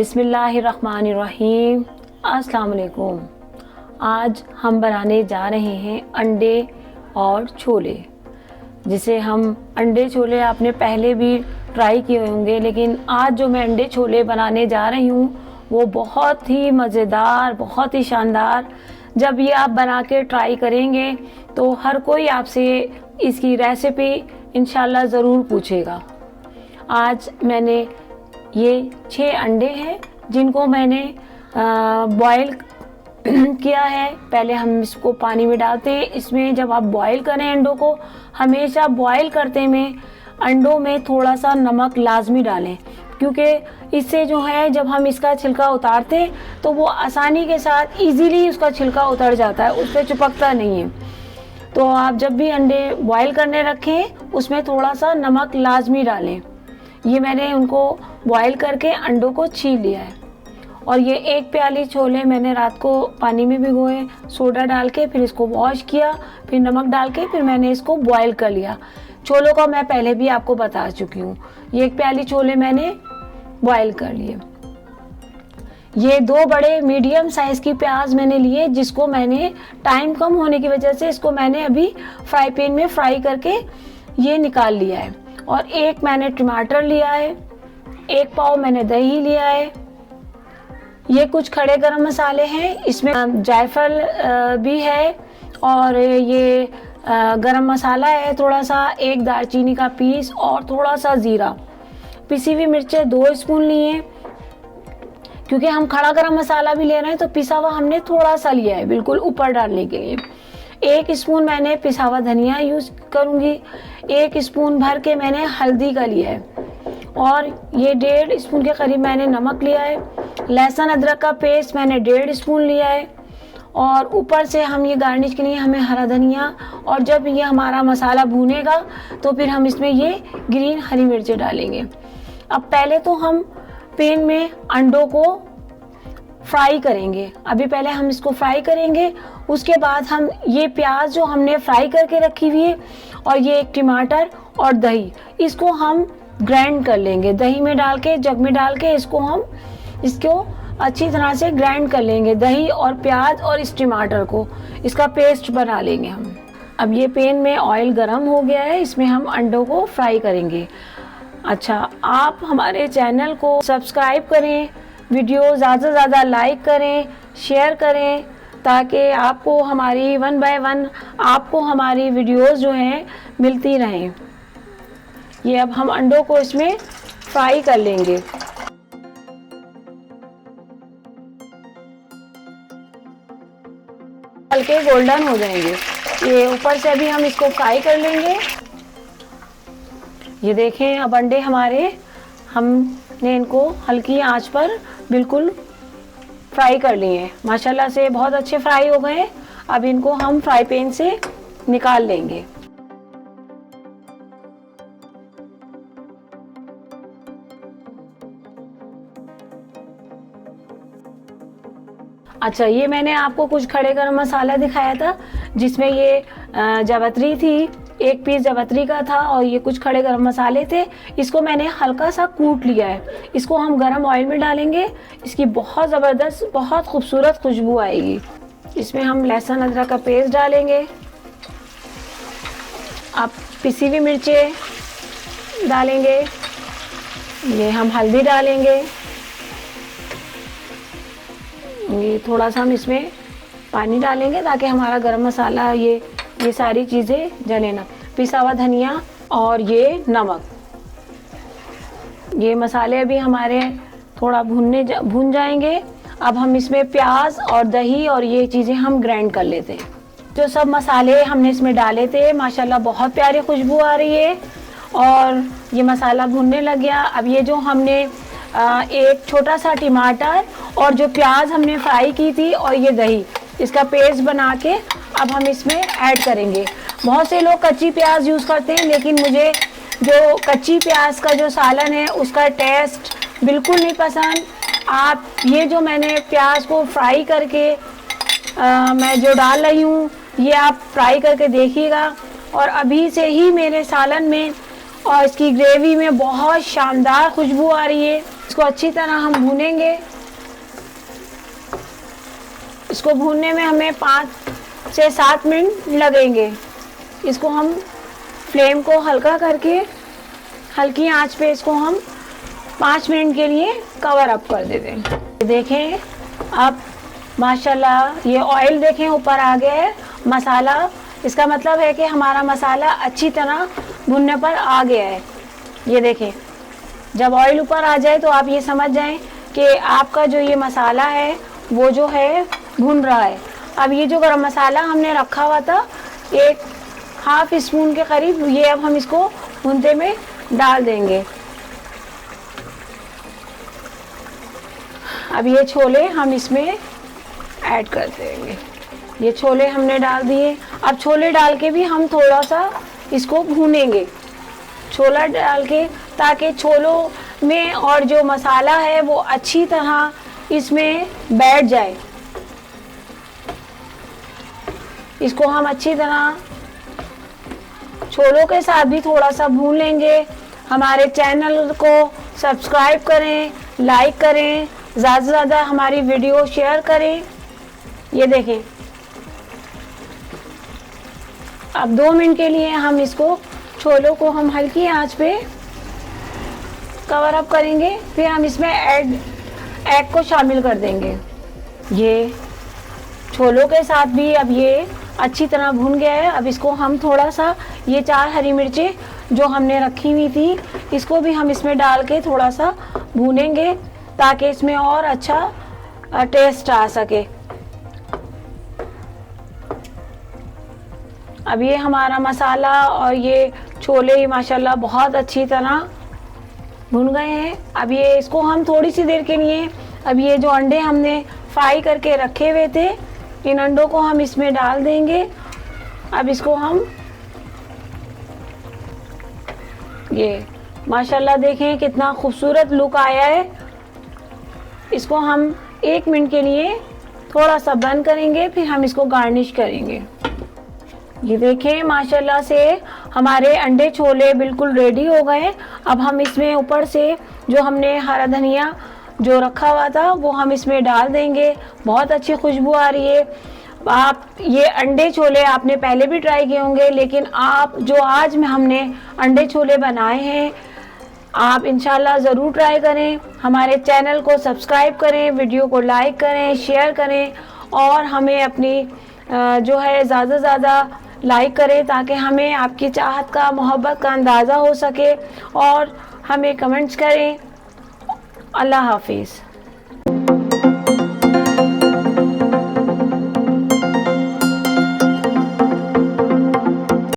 बिस्मिल्लाहिर्रहमानिर्रहीम। अस्सलाम वालेकुम। आज हम बनाने जा रहे हैं अंडे और छोले, जिसे हम अंडे छोले आपने पहले भी ट्राई किए होंगे, लेकिन आज जो मैं अंडे छोले बनाने जा रही हूँ वो बहुत ही मज़ेदार, बहुत ही शानदार। जब ये आप बना के ट्राई करेंगे तो हर कोई आपसे इसकी रेसिपी इंशाल्लाह ज़रूर पूछेगा। आज मैंने ये 6 अंडे हैं जिनको मैंने बॉईल किया है। पहले हम इसको पानी में डालते हैं। इसमें जब आप बॉईल करें अंडों को, हमेशा बॉईल करते में अंडों में थोड़ा सा नमक लाजमी डालें, क्योंकि इससे जो है जब हम इसका छिलका उतारते हैं तो वो आसानी के साथ इजीली उसका छिलका उतर जाता है, उस पर चिपकता नहीं है। तो आप जब भी अंडे बॉईल करने रखें उसमें थोड़ा सा नमक लाजमी डालें। ये मैंने उनको बॉईल करके अंडों को छील लिया है। और ये 1 प्याली छोले मैंने रात को पानी में भिगोए, सोडा डाल के, फिर इसको वॉश किया, फिर नमक डाल के, फिर मैंने इसको बॉईल कर लिया। छोलों का मैं पहले भी आपको बता चुकी हूँ। ये 1 प्याली छोले मैंने बॉईल कर लिए। ये 2 बड़े मीडियम साइज की प्याज मैंने लिए, जिसको मैंने टाइम कम होने की वजह से इसको मैंने अभी फ्राई पैन में फ्राई करके ये निकाल लिया है। और 1 मैंने टमाटर लिया है, 1 पाव मैंने दही लिया है। ये कुछ खड़े गरम मसाले हैं, इसमें जायफल भी है, और ये गरम मसाला है थोड़ा सा, 1 दालचीनी का पीस और थोड़ा सा ज़ीरा। पिसी हुई मिर्चें 2 स्पून लिए, क्योंकि हम खड़ा गरम मसाला भी ले रहे हैं तो पिसा हुआ हमने थोड़ा सा लिया है बिल्कुल ऊपर डालने के लिए। 1 स्पून मैंने पिसा हुआ धनिया यूज करूंगी। 1 स्पून भर के मैंने हल्दी का लिया है, और ये 1.5 स्पून के करीब मैंने नमक लिया है। लहसुन अदरक का पेस्ट मैंने 1.5 स्पून लिया है, और ऊपर से हम ये गार्निश के लिए हमें हरा धनिया, और जब ये हमारा मसाला भूनेगा तो फिर हम इसमें ये ग्रीन हरी मिर्चें डालेंगे। अब पहले तो हम पैन में अंडों को फ्राई करेंगे। अभी पहले हम इसको फ्राई करेंगे, उसके बाद हम ये प्याज जो हमने फ्राई करके रखी हुई है, और ये 1 टमाटर और दही, इसको हम ग्राइंड कर लेंगे। दही में डाल के, जग में डाल के इसको अच्छी तरह से ग्राइंड कर लेंगे। दही और प्याज और इस टमाटर को, इसका पेस्ट बना लेंगे हम। अब ये पैन में ऑयल गरम हो गया है, इसमें हम अंडों को फ्राई करेंगे। अच्छा, आप हमारे चैनल को सब्सक्राइब करें, वीडियो ज़्यादा से ज़्यादा लाइक करें, शेयर करें, ताकि आपको हमारी 1 बाय 1 आपको हमारी वीडियोस जो हैं मिलती रहें। ये अब हम अंडों को इसमें फ्राई कर लेंगे। हल्के गोल्डन हो जाएंगे, ये ऊपर से अभी हम इसको फ्राई कर लेंगे। ये देखें, अब अंडे हमारे, हमने इनको हल्की आंच पर बिल्कुल फ्राई कर लिए हैं। माशाल्लाह से बहुत अच्छे फ्राई हो गए हैं। अब इनको हम फ्राई पैन से निकाल लेंगे। अच्छा, ये मैंने आपको कुछ खड़े गरम मसाला दिखाया था, जिसमें ये जावित्री थी, 1 पीस जावित्री का था, और ये कुछ खड़े गरम मसाले थे। इसको मैंने हल्का सा कूट लिया है। इसको हम गरम ऑयल में डालेंगे, इसकी बहुत ज़बरदस्त, बहुत खूबसूरत खुशबू आएगी। इसमें हम लहसुन अदरक का पेस्ट डालेंगे। आप पिसी हुई मिर्चें डालेंगे। ये हम हल्दी डालेंगे। ये थोड़ा सा हम इसमें पानी डालेंगे ताकि हमारा गरम मसाला, ये सारी चीज़ें जले ना। पिसा हुआ धनिया और ये नमक। ये मसाले अभी हमारे थोड़ा भून जाएंगे। अब हम इसमें प्याज और दही और ये चीज़ें हम ग्राइंड कर लेते हैं। जो सब मसाले हमने इसमें डाले थे, माशाल्लाह बहुत प्यारी खुशबू आ रही है, और ये मसाला भूनने लग गया। अब ये जो हमने 1 छोटा सा टमाटर और जो प्याज हमने फ्राई की थी, और ये दही, इसका पेस्ट बना के अब हम इसमें ऐड करेंगे। बहुत से लोग कच्ची प्याज यूज़ करते हैं, लेकिन मुझे जो कच्ची प्याज का जो सालन है उसका टेस्ट बिल्कुल नहीं पसंद। आप ये जो मैंने प्याज को फ्राई करके मैं जो डाल रही हूँ, ये आप फ्राई करके देखिएगा, और अभी से ही मेरे सालन में और इसकी ग्रेवी में बहुत शानदार खुशबू आ रही है। इसको अच्छी तरह हम भूनेंगे। इसको भूनने में हमें 5 से 7 मिनट लगेंगे। इसको हम फ्लेम को हल्का करके हल्की आंच पे इसको हम 5 मिनट के लिए कवर अप कर देते हैं। देखें अब माशाल्लाह ये ऑयल देखें ऊपर आ गया है। मसाला, इसका मतलब है कि हमारा मसाला अच्छी तरह भुनने पर आ गया है। ये देखें, जब ऑयल ऊपर आ जाए तो आप ये समझ जाएं कि आपका जो ये मसाला है वो जो है भुन रहा है। अब ये जो गरम मसाला हमने रखा हुआ था 1/2 स्पून के करीब, ये अब हम इसको भुनते में डाल देंगे। अब ये छोले हम इसमें ऐड कर देंगे। ये छोले हमने डाल दिए। अब छोले डाल के भी हम थोड़ा सा इसको भूनेंगे, छोला डाल के, ताकि छोलों में और जो मसाला है वो अच्छी तरह इसमें बैठ जाए। इसको हम अच्छी तरह छोलों के साथ भी थोड़ा सा भून लेंगे। हमारे चैनल को सब्सक्राइब करें, लाइक करें, ज़्यादा से ज़्यादा हमारी वीडियो शेयर करें। ये देखें, अब 2 मिनट के लिए हम इसको छोलों को हम हल्की आंच पे कवर अप करेंगे। फिर हम इसमें एग को शामिल कर देंगे। ये छोलों के साथ भी अब ये अच्छी तरह भुन गया है। अब इसको हम थोड़ा सा ये 4 हरी मिर्चें जो हमने रखी हुई थी इसको भी हम इसमें डाल के थोड़ा सा भूनेंगे, ताकि इसमें और अच्छा टेस्ट आ सके। अब ये हमारा मसाला और ये छोले माशाल्लाह बहुत अच्छी तरह भुन गए हैं। अब ये इसको हम थोड़ी सी देर के लिए, अब ये जो अंडे हमने फ्राई करके रखे हुए थे, इन अंडों को हम इसमें डाल देंगे। अब इसको हम ये माशाल्लाह देखें कितना खूबसूरत लुक आया है। इसको हम 1 मिनट के लिए थोड़ा सा बंद करेंगे, फिर हम इसको गार्निश करेंगे। ये देखें माशाल्लाह से हमारे अंडे छोले बिल्कुल रेडी हो गए। अब हम इसमें ऊपर से जो हमने हरा धनिया जो रखा हुआ था वो हम इसमें डाल देंगे। बहुत अच्छी खुशबू आ रही है। आप ये अंडे छोले आपने पहले भी ट्राई किए होंगे, लेकिन आप जो आज में हमने अंडे छोले बनाए हैं आप इंशाल्लाह ज़रूर ट्राई करें। हमारे चैनल को सब्सक्राइब करें, वीडियो को लाइक करें, शेयर करें और हमें अपनी जो है ज़्यादा से ज़्यादा लाइक करें, ताकि हमें आपकी चाहत का, मोहब्बत का अंदाज़ा हो सके और हमें कमेंट्स करें। अल्लाह हाफिज़।